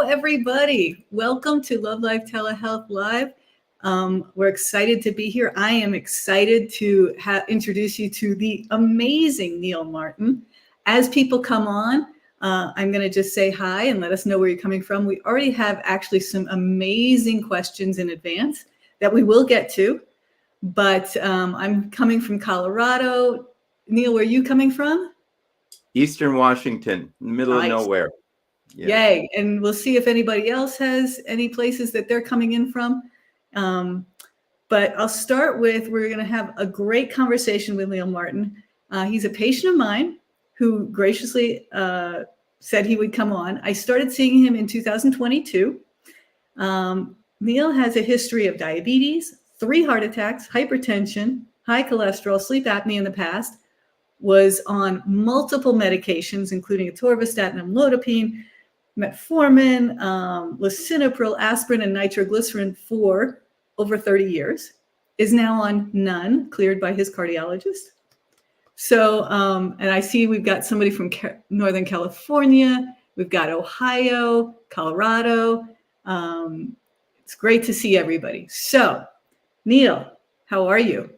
everybody. Welcome to Love.Life Telehealth Live. We're excited to be here. I am excited to introduce you to the amazing Neal Martin. As people come on, I'm going to just say hi and let us know where you're coming from. We already have actually some amazing questions in advance that we will get to, but I'm coming from Colorado. Neal, where are you coming from? Eastern Washington, in the middle of nowhere. Yeah. Yay. And we'll see if anybody else has any places that they're coming in from. But I'll start with, we're going to have a great conversation with Neal Martin. He's a patient of mine who graciously said he would come on. I started seeing him in 2022. Neal has a history of diabetes, 3 heart attacks, hypertension, high cholesterol, sleep apnea in the past, was on multiple medications, including atorvastatin, amlodipine, metformin, lisinopril, aspirin, and nitroglycerin for over 30 years, is now on none, cleared by his cardiologist. So, and I see we've got somebody from Northern California, we've got Ohio, Colorado. It's great to see everybody. So, Neal, how are you?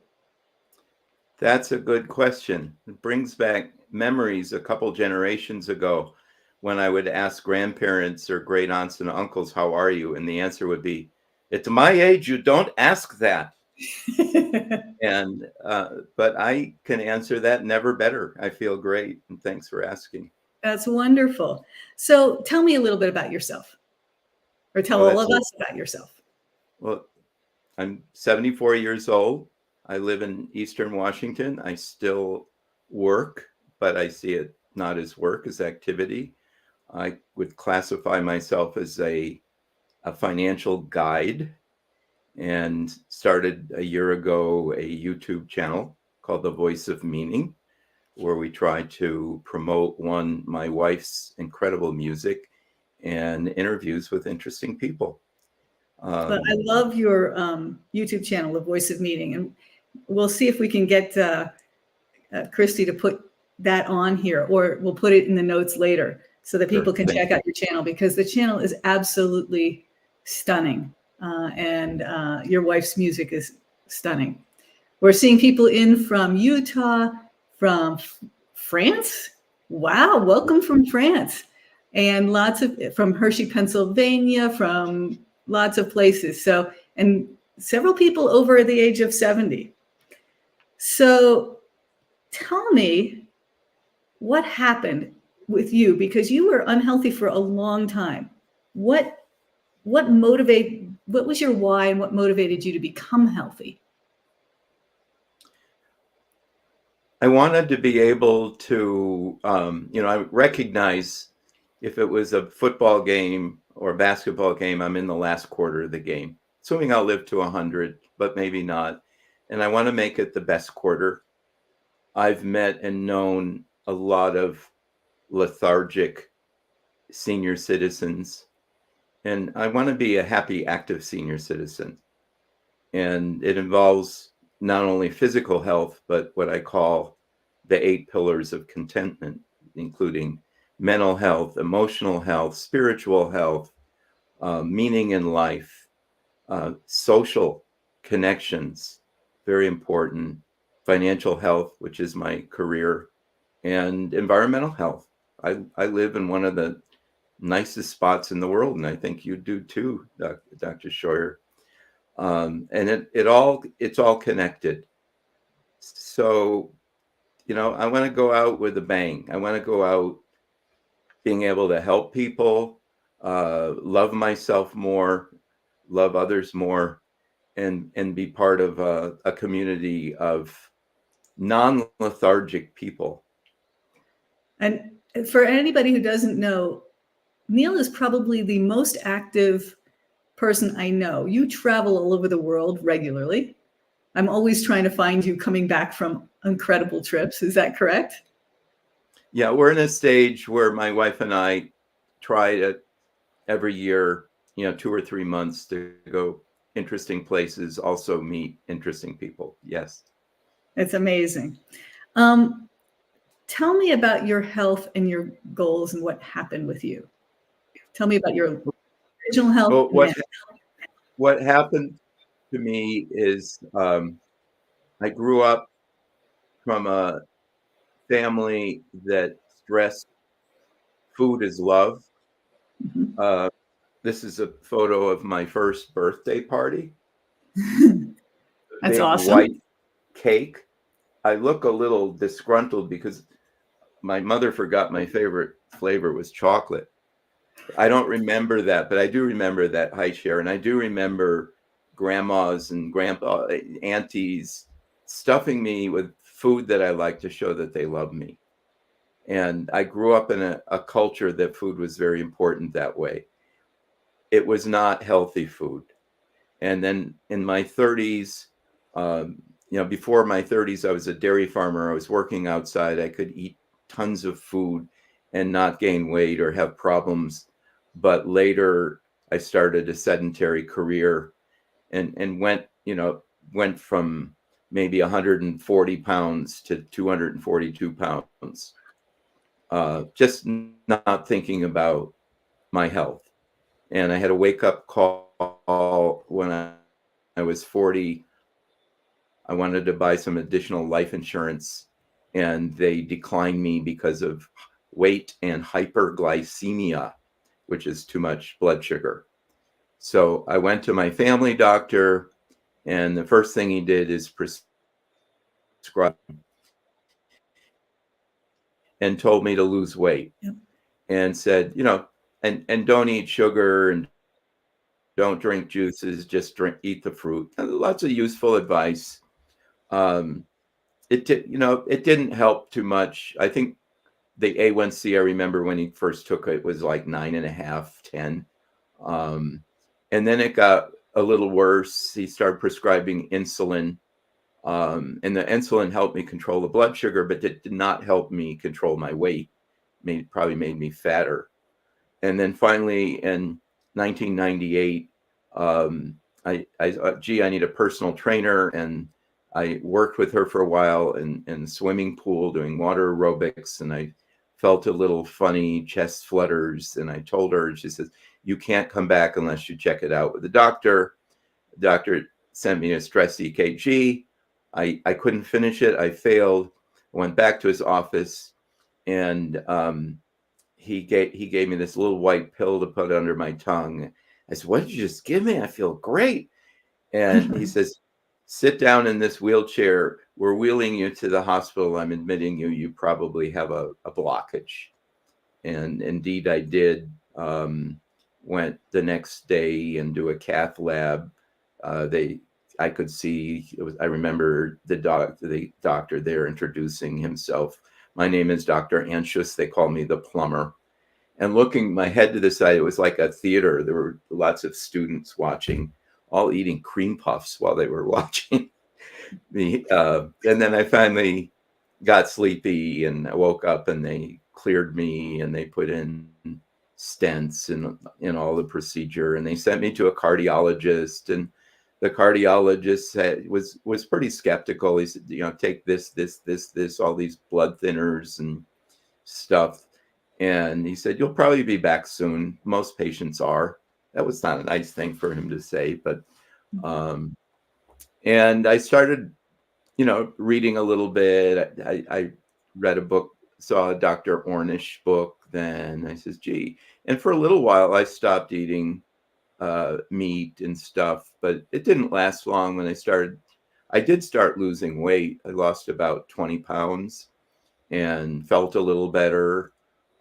That's a good question. It brings back memories a couple generations ago when I would ask grandparents or great aunts and uncles, how are you? And the answer would be, at my age, you don't ask that. And but I can answer that never better. I feel great. And thanks for asking. That's wonderful. So tell me a little bit about yourself, or tell all of us about yourself. Well, I'm 74 years old. I live in Eastern Washington. I still work, but I see it not as work, as activity. I would classify myself as a financial guide, and started a year ago a YouTube channel called The Voice of Meaning, where we try to promote my wife's incredible music and interviews with interesting people. But I love your YouTube channel, The Voice of Meaning, and we'll see if we can get Christy to put that on here, or we'll put it in the notes later so that people can check out your channel, because the channel is absolutely stunning. And your wife's music is stunning. We're seeing people in from Utah, from France. Wow, welcome from France. And from Hershey, Pennsylvania, from lots of places. So, and several people over the age of 70. So tell me what happened with you, because you were unhealthy for a long time. What was your why, and what motivated you to become healthy? I wanted to be able to, I recognize if it was a football game or a basketball game, I'm in the last quarter of the game, assuming I'll live to 100, but maybe not. And I want to make it the best quarter. I've met and known a lot of lethargic senior citizens, and I want to be a happy, active senior citizen. And it involves not only physical health, but what I call the 8 pillars of contentment, including mental health, emotional health, spiritual health, meaning in life, social connections, very important, financial health, which is my career, and environmental health. I live in one of the nicest spots in the world, and I think you do too, Dr. Scheuer. And it's all connected. So, I want to go out with a bang. I want to go out being able to help people, love myself more, love others more, and be part of a community of non-lethargic people. And for anybody who doesn't know, Neal is probably the most active person I know. You travel all over the world regularly. I'm always trying to find you coming back from incredible trips. Is that correct? Yeah, we're in a stage where my wife and I try to every year, 2 or 3 months to go interesting places, also meet interesting people. Yes. It's amazing. Tell me about your health and your goals and what happened with you. Tell me about your Original health. Well, what happened to me is I grew up from a family that stressed food is love. Mhm. Uh, this is a photo of my first birthday party. That's Big awesome. white cake. I look a little disgruntled because my mother forgot my favorite flavor was chocolate. I don't remember that, but I do remember that high share, and I do remember grandmas and grandpa aunties stuffing me with food that I like to show that they love me. And I grew up in a culture that food was very important that way. It was not healthy food. And then in my 30s, before my 30s, I was a dairy farmer. I was working outside. I could eat tons of food and not gain weight or have problems. But later, I started a sedentary career and went from maybe 140 pounds to 242 pounds, just not thinking about my health. And I had a wake up call when I was 40. I wanted to buy some additional life insurance, and they declined me because of weight and hyperglycemia, which is too much blood sugar. So I went to my family doctor, and the first thing he did is prescribe and told me to lose weight Yep. and said, and don't eat sugar and don't drink juices, just eat the fruit. And lots of useful advice. Um, it didn't help too much. I think the A1C, I remember when he first took it, was like 9.5, 10. Um, and then it got a little worse. He started prescribing insulin. And the insulin helped me control the blood sugar, but it did not help me control my weight. Probably made me fatter. And then finally in 1998, I need a personal trainer, and I worked with her for a while in swimming pool doing water aerobics, and I felt a little funny chest flutters, and I told her, and she says, "You can't come back unless you check it out with the doctor." The doctor sent me a stress EKG. I couldn't finish it. I failed. I went back to his office, and he gave me this little white pill to put under my tongue. I said, "What did you just give me? I feel great." And he says, "Sit down in this wheelchair. We're wheeling you to the hospital. I'm admitting you. You probably have a blockage." And indeed, I did. Went the next day and do a cath lab. I could see. I remember the doctor there introducing himself. "My name is Dr. Anxious. They call me the plumber." And looking my head to the side, it was like a theater. There were lots of students watching, all eating cream puffs while they were watching me. And then I finally got sleepy, and I woke up, and they cleared me, and they put in stents and in all the procedure, and they sent me to a cardiologist. And the cardiologist was pretty skeptical. He said, "Take this, all these blood thinners and stuff." And he said, "You'll probably be back soon. Most patients are." That was not a nice thing for him to say, but and I started, reading a little bit. I read a book, saw a Dr. Ornish book. Then I says, "Gee," and for a little while I stopped eating meat and stuff, but it didn't last long. When I did start losing weight. I lost about 20 pounds and felt a little better.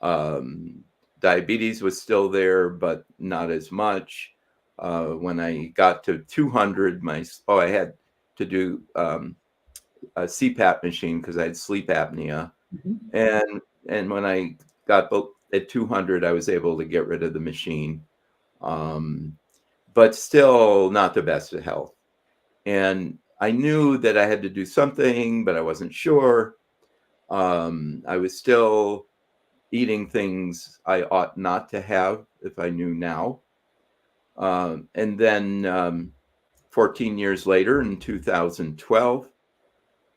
Um, Diabetes was still there, but not as much. When I got to 200, I had to do a CPAP machine because I had sleep apnea, Mhm. and when I got at 200, I was able to get rid of the machine, um, but still not the best of health. And I knew that I had to do something, but I wasn't sure. I was still eating things I ought not to have if I knew now. And then 14 years later, in 2012,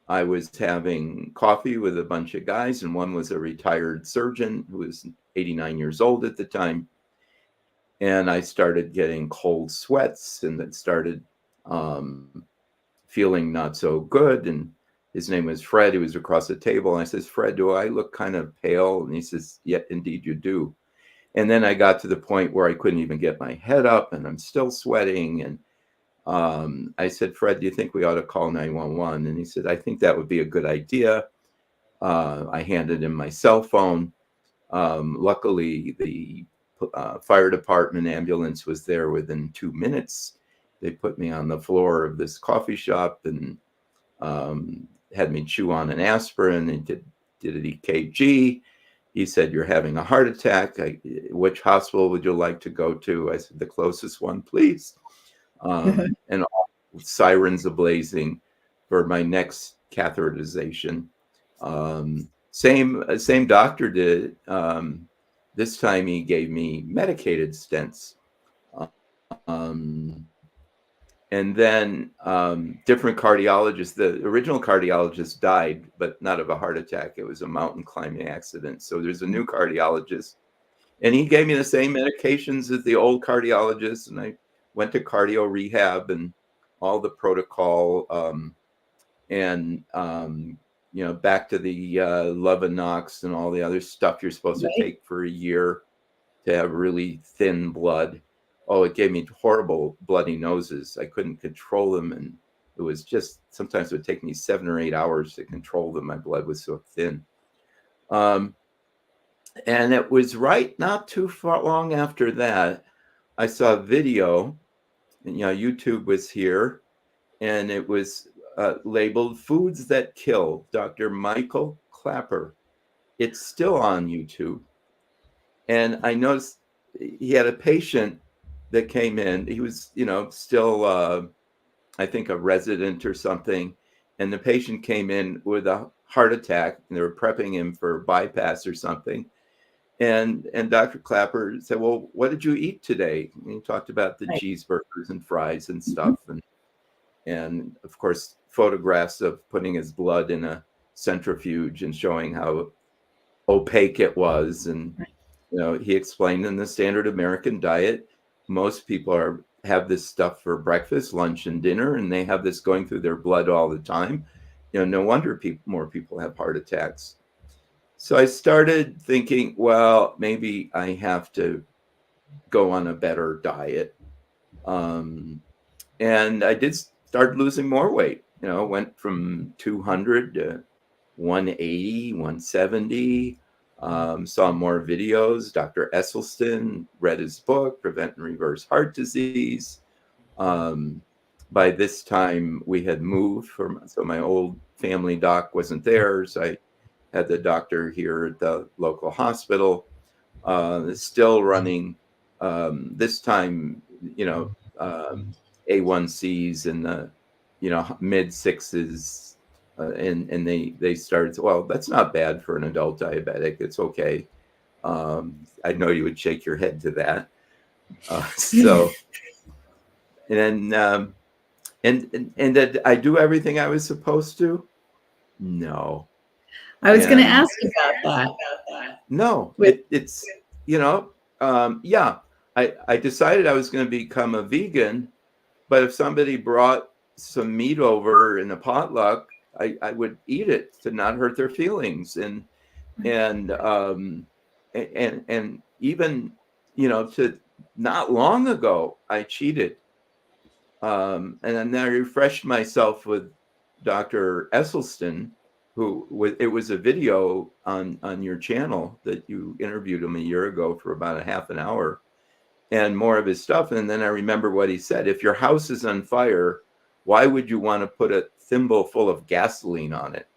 I was having coffee with a bunch of guys, and one was a retired surgeon who was 89 years old at the time. and I started getting cold sweats, and it started feeling not so good. And his name was Fred. He was across the table. And I says, Fred, do I look kind of pale? And he says, yeah, indeed you do. And then I got to the point where I couldn't even get my head up, and I'm still sweating. And I said, Fred, do you think we ought to call 911? And he said, I think that would be a good idea. I handed him my cell phone. Luckily, the fire department ambulance was there within 2 minutes. They put me on the floor of this coffee shop and had me chew on an aspirin and did an EKG. He said, you're having a heart attack. Which hospital would you like to go to? I said, the closest one, please. And all sirens ablazing for my next catheterization. Same doctor did. This time he gave me medicated stents. And then different cardiologists. The original cardiologist died, but not of a heart attack. It was a mountain climbing accident. So there's a new cardiologist, and he gave me the same medications as the old cardiologist. And I went to cardio rehab and all the protocol, back to the Levinox and all the other stuff you're supposed to take for a year to have really thin blood. Oh, it gave me horrible bloody noses. I couldn't control them. And it was just, sometimes it would take me 7 or 8 hours to control them. My blood was so thin. And it was not too long after that, I saw a video, and, YouTube was here, and it was labeled Foods That Kill, Dr. Michael Clapper. It's still on YouTube. And I noticed he had a patient that came in. He was, still, I think, a resident or something. And the patient came in with a heart attack, and they were prepping him for bypass or something. And Dr. Clapper said, well, what did you eat today? And he talked about the cheeseburgers and fries and stuff. And of course, photographs of putting his blood in a centrifuge and showing how opaque it was. And, he explained in the standard American diet, most people have this stuff for breakfast, lunch, and dinner, and they have this going through their blood all the time. No wonder more people have heart attacks. So I started thinking, well, maybe I have to go on a better diet. And I did start losing more weight, went from 200 to 180, 170, saw more videos. Dr. Esselstyn, read his book, Prevent and Reverse Heart Disease. By this time we had moved so my old family doc wasn't there. So I had the doctor here at the local hospital, still running, this time, A1Cs in the, mid 6s. And they started, well, that's not bad for an adult diabetic. It's okay. I know you would shake your head to that. And did I do everything I was supposed to? No. I was going to ask about that. No, it's, I decided I was going to become a vegan, but if somebody brought some meat over in a potluck, I would eat it to not hurt their feelings. And even, to not long ago, I cheated. And then I refreshed myself with Dr. Esselstyn, it was a video on your channel that you interviewed him a year ago for about a half an hour, and more of his stuff. And then I remember what he said: if your house is on fire, why would you want to put a thimble full of gasoline on it?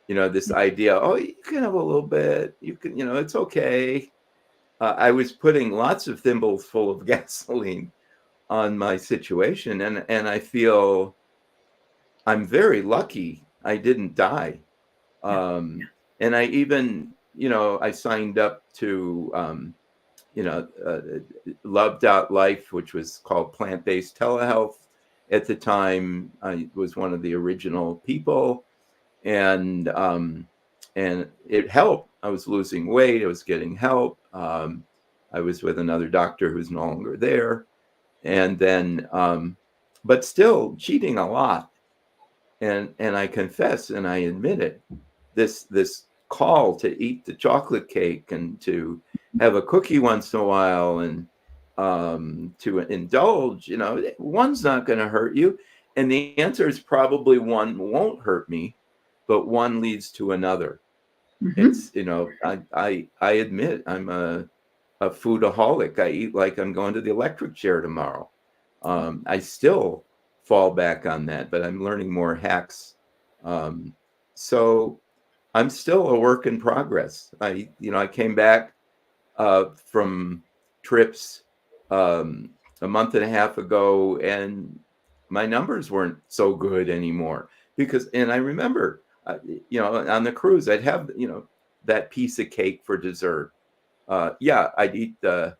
This idea, oh, you can have a little bit, you can, it's okay. I was putting lots of thimbles full of gasoline on my situation, and I feel I'm very lucky I didn't die. And I even, I signed up to, Love.Life, which was called plant-based telehealth. At the time, I was one of the original people, and it helped. I was losing weight. I was getting help. I was with another doctor who's no longer there. And then, but still cheating a lot. And I confess and I admit it. This call to eat the chocolate cake and to have a cookie once in a while and to indulge, one's not going to hurt you. And the answer is probably one won't hurt me, but one leads to another. Mm-hmm. It's, I admit I'm a foodaholic. I eat like I'm going to the electric chair tomorrow. I still fall back on that, but I'm learning more hacks. So I'm still a work in progress. I came back from trips a month and a half ago, and my numbers weren't so good anymore and I remember, on the cruise, I'd have, that piece of cake for dessert. I'd eat the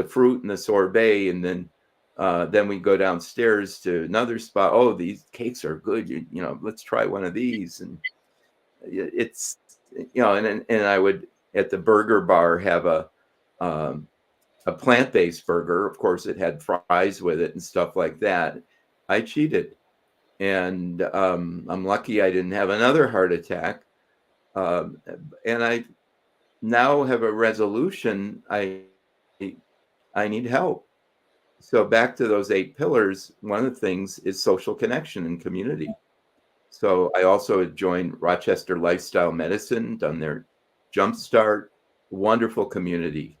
fruit and the sorbet, and then we go downstairs to another spot. Oh, these cakes are good. Let's try one of these. And it's, and I would at the burger bar have um, a plant-based burger. Of course, it had fries with it and stuff like that. I cheated, and I'm lucky I didn't have another heart attack. And I now have a resolution. I need help. So back to those 8 pillars, one of the things is social connection and community. So I also had joined Rochester Lifestyle Medicine, done their Jumpstart, wonderful community.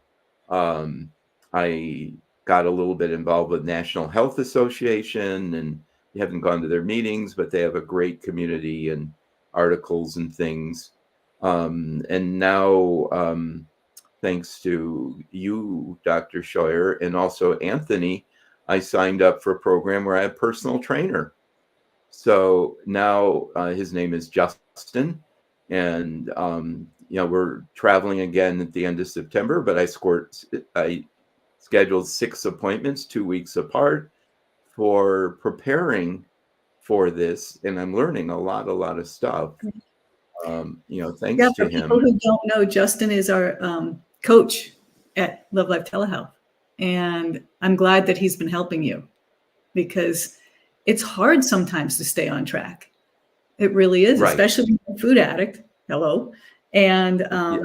I got a little bit involved with National Health Association, and you haven't gone to their meetings, but they have a great community and articles and things. And now, thanks to you, Dr. Scheuer, and also Anthony, I signed up for a program where I have a personal trainer. So now his name is Justin, and we're traveling again at the end of September. But I scheduled 6 appointments, 2 weeks apart, for preparing for this, and I'm learning a lot of stuff. Thanks to For people him. who don't know, Justin is our coach at Love.Life Telehealth. And I'm glad that he's been helping you, because it's hard sometimes to stay on track. It really is, Right. especially when you're a food addict. Hello. And, Yeah.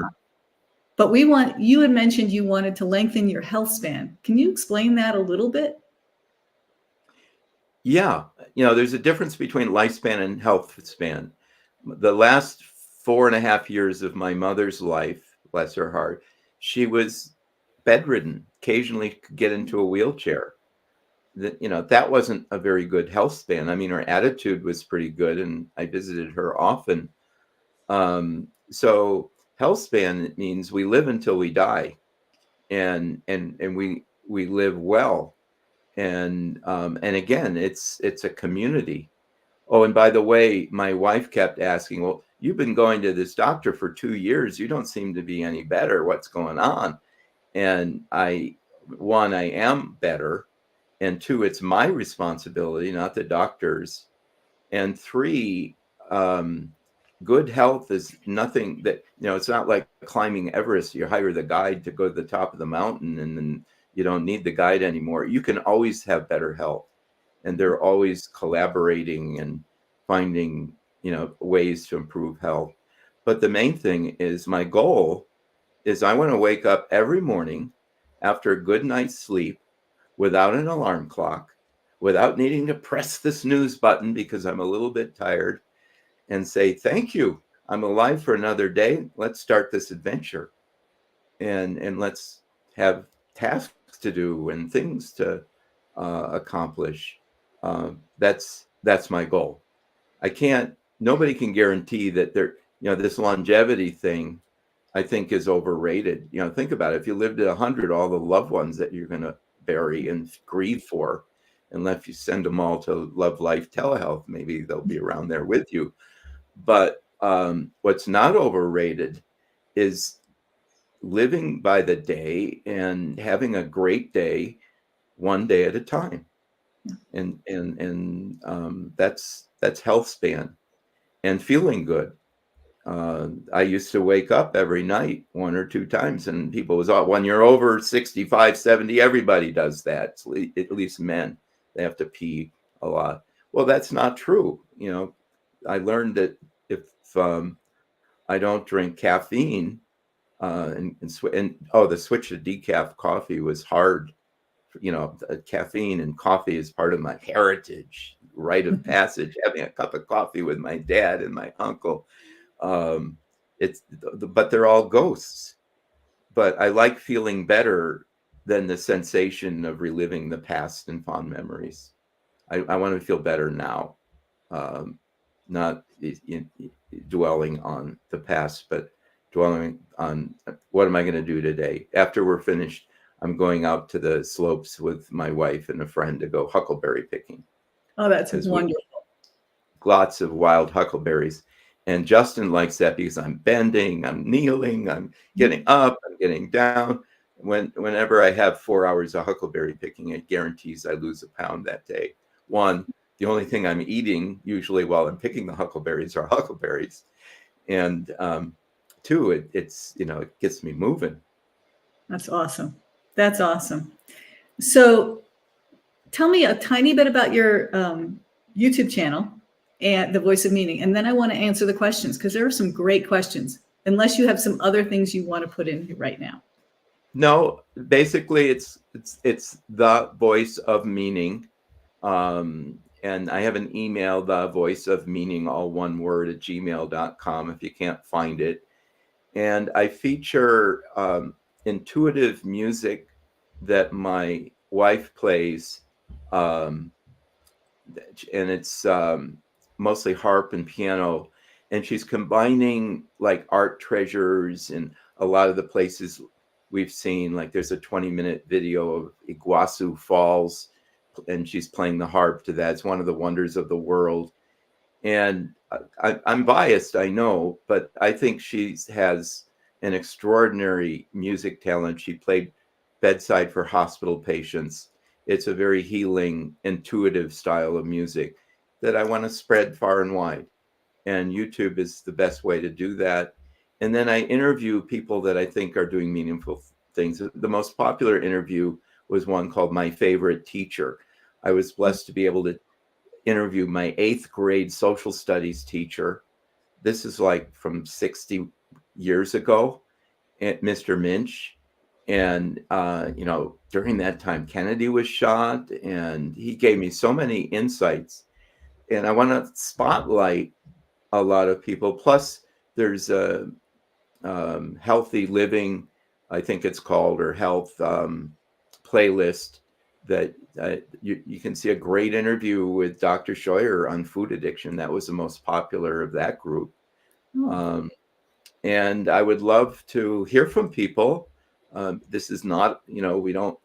but you had mentioned you wanted to lengthen your health span. Can you explain that a little bit? Yeah. There's a difference between lifespan and health span. The last 4.5 years of my mother's life, bless her heart, she was bedridden, occasionally could get into a wheelchair. That wasn't a very good health span. I mean, her attitude was pretty good, and I visited her often. So health span means we live until we die, and we live well. And again, it's a community. Oh, and by the way, my wife kept asking, well, you've been going to this doctor for 2 years. You don't seem to be any better. What's going on? And one, I am better. And 2, it's my responsibility, not the doctor's. And 3, good health is nothing that, it's not like climbing Everest. You hire the guide to go to the top of the mountain, and then you don't need the guide anymore. You can always have better health. And they're always collaborating and finding, ways to improve health. But the main thing is, my goal is I want to wake up every morning after a good night's sleep without an alarm clock, without needing to press the snooze button because I'm a little bit tired, and say, thank you. I'm alive for another day. Let's start this adventure. And let's have tasks to do and things to accomplish. That's my goal. Nobody can guarantee that this longevity thing, I think, is overrated. Think about it. If you lived at 100, all the loved ones that you're going to bury and grieve for, unless you send them all to Love.Life Telehealth, maybe they'll be around there with you. But what's not overrated is living by the day and having a great day, one day at a time. And that's health span, and feeling good. I used to wake up every night 1 or 2 times, and people was all, when you're over 65, 70, everybody does that. At least men, they have to pee a lot. Well, that's not true. I learned that if I don't drink caffeine, the switch to decaf coffee was hard. Caffeine and coffee is part of my heritage, rite of passage, having a cup of coffee with my dad and my uncle. But they're all ghosts. But I like feeling better than the sensation of reliving the past and fond memories. I want to feel better now, not dwelling on the past, but dwelling on what am I going to do today. After we're finished, I'm going out to the slopes with my wife and a friend to go huckleberry picking. Oh, that's wonderful. Lots of wild huckleberries. And Justin likes that because I'm bending, I'm kneeling, I'm getting up, I'm getting down. Whenever I have 4 hours of huckleberry picking, it guarantees I lose a pound that day. One, the only thing I'm eating usually while I'm picking the huckleberries are huckleberries. And two, it gets me moving. That's awesome. That's awesome. So tell me a tiny bit about your YouTube channel and the Voice of Meaning. And then I want to answer the questions because there are some great questions, unless you have some other things you want to put in here right now. No, basically it's the Voice of Meaning. And I have an email, the Voice of Meaning, all one word, at gmail.com if you can't find it. And I feature intuitive music that my wife plays. And it's mostly harp and piano. And she's combining like art treasures in a lot of the places we've seen. Like there's a 20-minute video of Iguazu Falls, and she's playing the harp to that. It's one of the wonders of the world. And I'm biased, I know, but I think she has an extraordinary music talent. She played bedside for hospital patients. It's a very healing, intuitive style of music that I want to spread far and wide. And YouTube is the best way to do that. And then I interview people that I think are doing meaningful things. The most popular interview was one called My Favorite Teacher. I was blessed to be able to interview my 8th grade social studies teacher. This is like from 60 years ago, Mr. Minch. And, during that time, Kennedy was shot, and he gave me so many insights. And I want to spotlight a lot of people. Plus, there's a healthy living, I think it's called, or health playlist that you can see a great interview with Dr. Scheuer on food addiction. That was the most popular of that group. And I would love to hear from people. This is not, we don't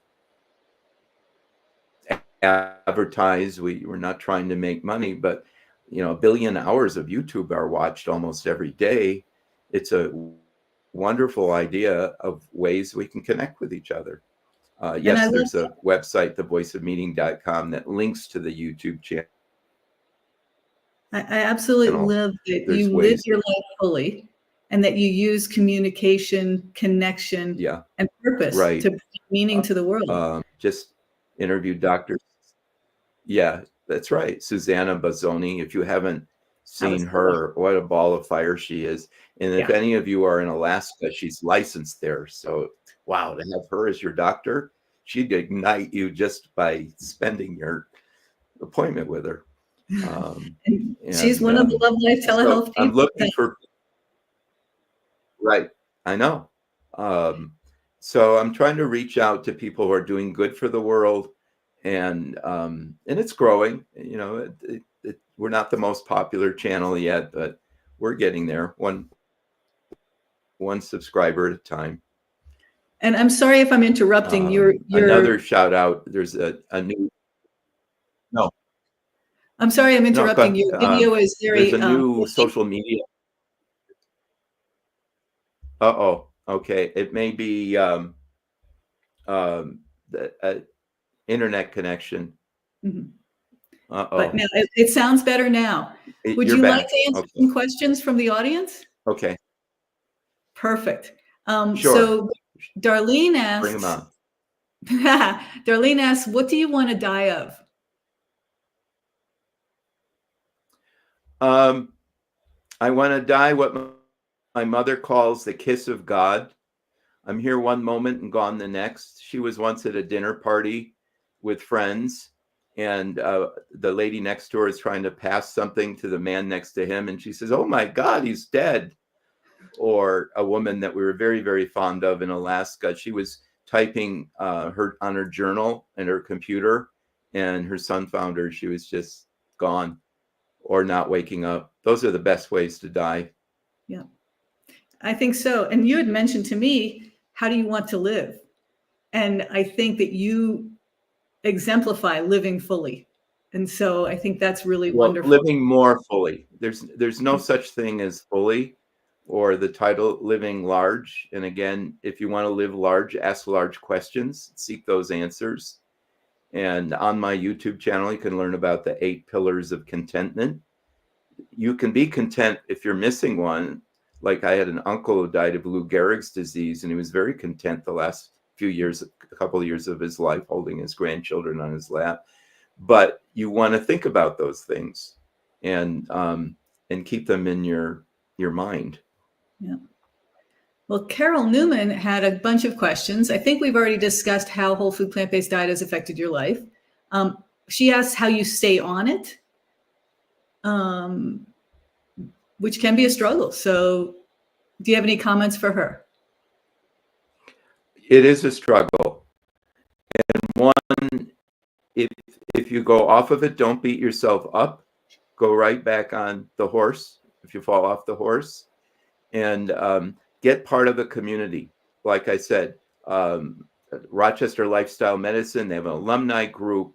advertise. We're not trying to make money, but, 1 billion hours of YouTube are watched almost every day. It's a wonderful idea of ways we can connect with each other. Yes, there's a website, thevoiceofmeaning.com, that links to the YouTube channel. I absolutely love that you live your life fully, and that you use communication, connection, and purpose to bring meaning to the world. Just interviewed Dr. Yeah, that's right. Susanna Bazzoni. If you haven't seen her, what a ball of fire she is. And if any of you are in Alaska, she's licensed there. So, wow, to have her as your doctor, she'd ignite you just by spending your appointment with her. She's one of the Love.Life Telehealth people. I'm looking for, right, I know. So I'm trying to reach out to people who are doing good for the world, and it's growing. We're not the most popular channel yet, but we're getting there, one subscriber at a time. And I'm sorry if I'm interrupting. You're another shout out. There's a new. No, I'm sorry I'm interrupting. Your video is very. There's a new social media. Okay. It may be the internet connection. Mm-hmm. But now it sounds better now. Would you like to answer some questions from the audience? Okay. Perfect. Sure. So Darlene Bring them asks, on. Darlene asks, what do you want to die of? Um, I want to die what my mother calls the kiss of God. I'm here one moment and gone the next. She was once at a dinner party with friends, and the lady next door is trying to pass something to the man next to him, and she says, "Oh my God, he's dead." Or a woman that we were very, very fond of in Alaska. She was typing her on her journal and her computer, and her son found her. She was just gone or not waking up. Those are the best ways to die. Yeah, I think so. And you had mentioned to me, how do you want to live? And I think that you exemplify living fully. And so I think that's really Well, wonderful. living more fully. There's no such thing as fully, or the title living large. And again, if you want to live large, ask large questions, seek those answers. And on my YouTube channel, you can learn about the 8 pillars of contentment. You can be content if you're missing one. Like I had an uncle who died of Lou Gehrig's disease, and he was very content the last few years, a couple of years of his life, holding his grandchildren on his lap. But you want to think about those things, and keep them in your mind. Yeah. Well, Carol Newman had a bunch of questions. I think we've already discussed how whole food plant-based diet has affected your life. She asks how you stay on it, which can be a struggle. So do you have any comments for her? It is a struggle. And one, if you go off of it, don't beat yourself up. Go right back on the horse if you fall off the horse, and get part of a community. Like I said, Rochester Lifestyle Medicine, they have an alumni group.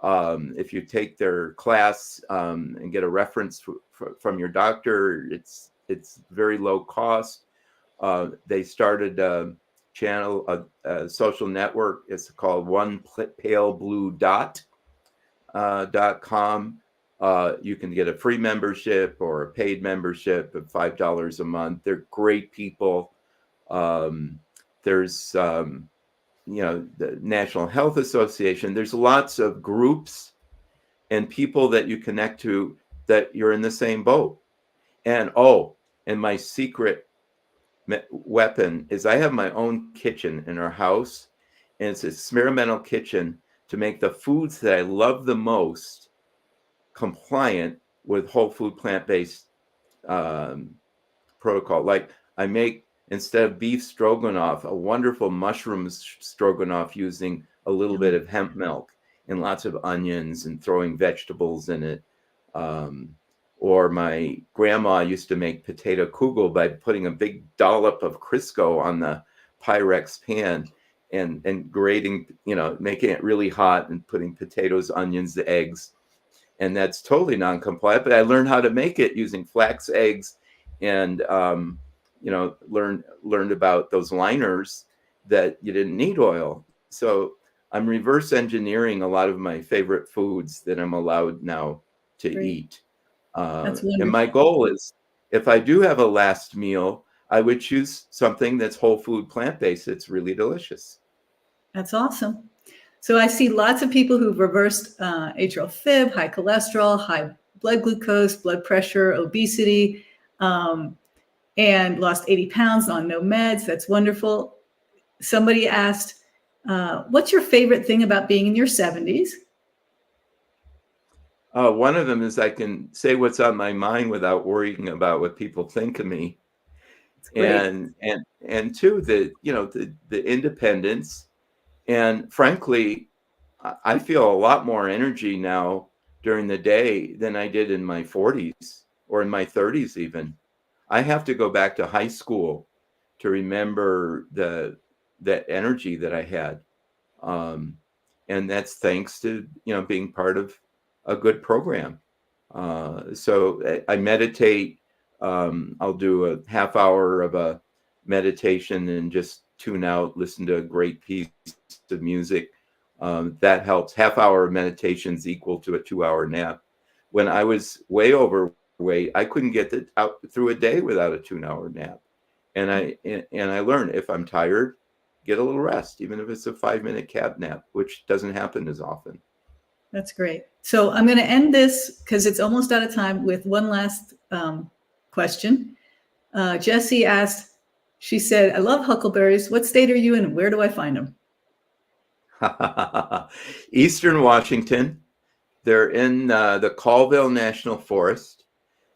If you take their class and get a reference from your doctor, it's very low cost. They started a channel, a social network. It's called onepalebluedot.com. You can get a free membership or a paid membership of $5 a month. They're great people. There's the National Health Association. There's lots of groups and people that you connect to that you're in the same boat. And my secret weapon is I have my own kitchen in our house, and it's a experimental kitchen to make the foods that I love the most compliant with whole food plant-based protocol. Like I make, instead of beef stroganoff, a wonderful mushroom stroganoff using a little bit of hemp milk and lots of onions and throwing vegetables in it. Or my grandma used to make potato kugel by putting a big dollop of Crisco on the Pyrex pan and grating, making it really hot and putting potatoes, onions, the eggs. And that's totally non-compliant, but I learned how to make it using flax eggs, and learned about those liners that you didn't need oil. So I'm reverse engineering a lot of my favorite foods that I'm allowed now to eat. That's And my wonderful. goal is, if I do have a last meal, I would choose something that's whole food plant-based. It's really delicious. That's awesome. So I see lots of people who've reversed atrial fib, high cholesterol, high blood glucose, blood pressure, obesity, and lost 80 pounds on no meds. That's wonderful. Somebody asked, what's your favorite thing about being in your 70s? One of them is I can say what's on my mind without worrying about what people think of me. And two, the independence. And frankly, I feel a lot more energy now during the day than I did in my 40s or in my 30s even. I have to go back to high school to remember the energy that I had. And that's thanks to, being part of a good program. So I meditate. I'll do a half hour of a meditation and just tune out, listen to a great piece of music. That helps. Half hour of meditation is equal to a 2-hour nap. When I was way overweight, weight, I couldn't get out through a day without a 2-hour nap. And I learned, if I'm tired, get a little rest, even if it's a 5-minute cab nap, which doesn't happen as often. That's great. So I'm going to end this because it's almost out of time with one last question. Jessie asked, she said, I love huckleberries. What state are you in and where do I find them? Eastern Washington. They're in the Colville National Forest.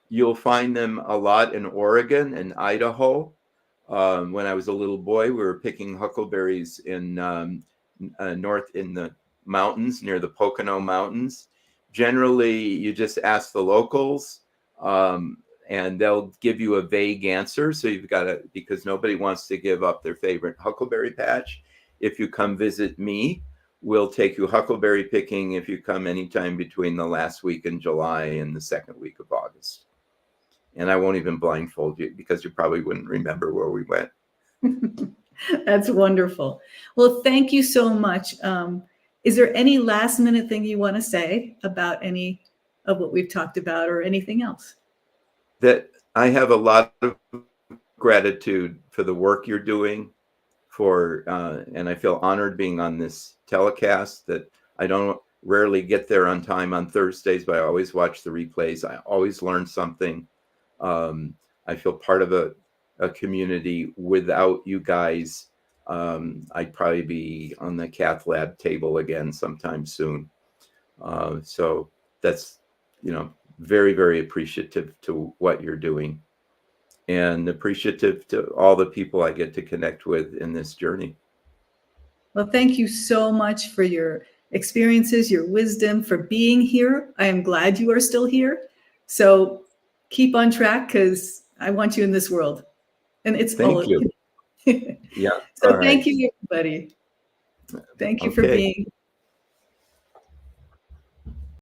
You'll find them a lot in Oregon and Idaho. When I was a little boy, we were picking huckleberries in north in the mountains near the Pocono Mountains. Generally, you just ask the locals, and they'll give you a vague answer. So you've got to, because nobody wants to give up their favorite huckleberry patch. If you come visit me, we'll take you huckleberry picking if you come anytime between the last week in July and the second week of August. And I won't even blindfold you because you probably wouldn't remember where we went. That's wonderful. Well, thank you so much. Is there any last minute thing you want to say about any of what we've talked about or anything else? That I have a lot of gratitude for the work you're doing, and I feel honored being on this telecast, that I don't rarely get there on time on Thursdays, but I always watch the replays. I always learn something. I feel part of a community. Without you guys, I'd probably be on the cath lab table again sometime soon. So that's, very, very appreciative to what you're doing, and appreciative to all the people I get to connect with in this journey. Well, thank you so much for your experiences, your wisdom, for being here. I am glad you are still here. So keep on track, because I want you in this world. And it's all Thank you. Yeah. So all right. thank you, everybody. Thank you for being